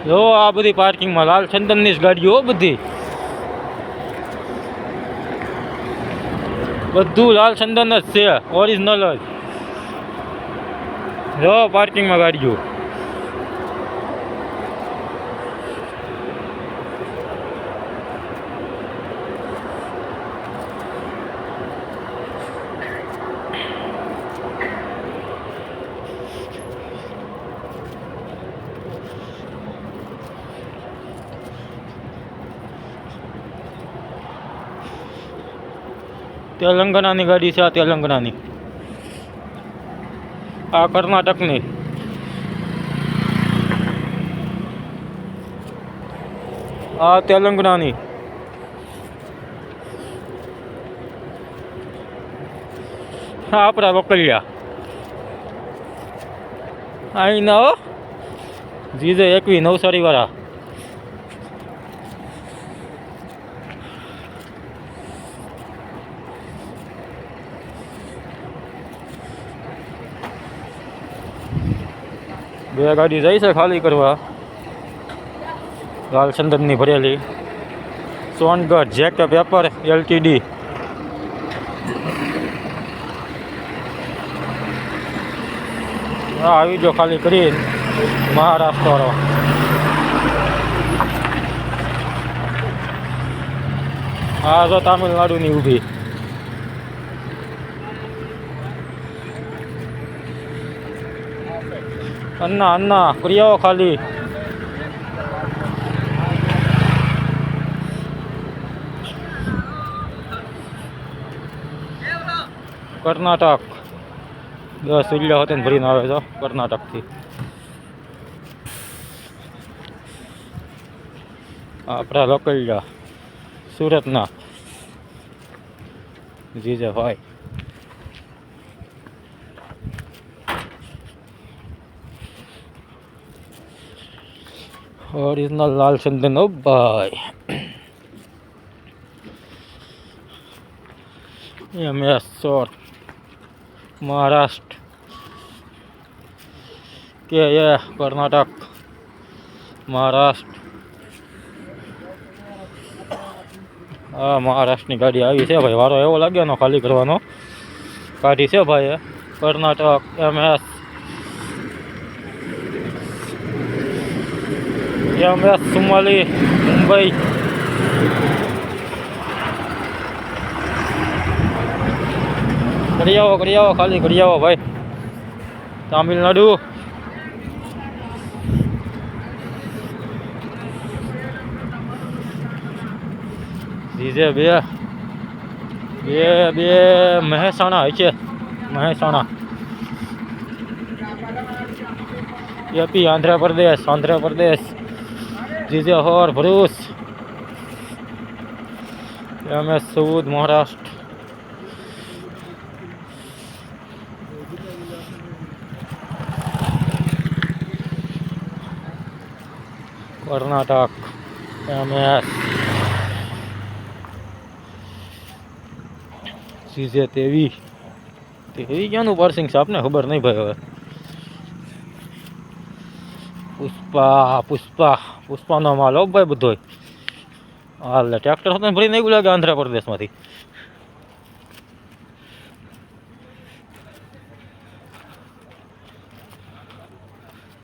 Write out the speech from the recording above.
જો આ બધી પાર્કિંગમાં લાલ ચંદનની જ ગાડીઓ બધી, બધું લાલ ચંદન જ છે, ઓરિજિનલ જ. જો પાર્કિંગમાં ગાડીઓ. તેલંગાણાની ગાડી છે, આ તેલંગાણાની, આ કર્ણાટકની. આ તેલંગાણાની. હા આપણા વકલિયા અહીંના હો, જીજે 21 નવસારી વાળા. બે ગાડી જાય છે ખાલી કરવા, લાલ ચંદનની ભરેલી. Songadh J K paper LTD. હા આવી જો ખાલી કરી મહારાષ્ટ્ર. હા જો તામિલનાડુની ઊભી. અન્ના અન્ના કરી આવો ખાલી. કર્ણાટક 10 સૂર્ય હોતે ભરીને આવે છે કર્ણાટકથી. આપણા લોકલિયા સુરતના જીજે ભાઈ. ઓરિજિનલ લાલ ચંદન ઓ ભાઈ. MS શોર મહારાષ્ટ્ર કે એ કર્ણાટક મહારાષ્ટ્ર. હા મહારાષ્ટ્રની ગાડી આવી છે ભાઈ, વારો એવો લાગ્યો ને ખાલી કરવાનો. કાઢી છે ભાઈ કર્ણાટક MS સુમાલી મુંબઈ. કરી આવો ખાલી કરી આવો ભાઈ. તામિલનાડુ જીજે બે મહેસાણા છે, મહેસાણા. એપી આંધ્રપ્રદેશ જીજે હોર ભરૂચ. MS સુદ મહારાષ્ટ્ર. કર્ણાટક MS જીજે તેવી ક્યાંનું પાર્સિંગ છે આપને ખબર નહીં ભાઈ. હવે પુષ્પાનો માલ હો ભાઈ બધો. હાલ ટ્રેક્ટર હતો ભરી નહીં લાગે આંધ્રપ્રદેશમાંથી.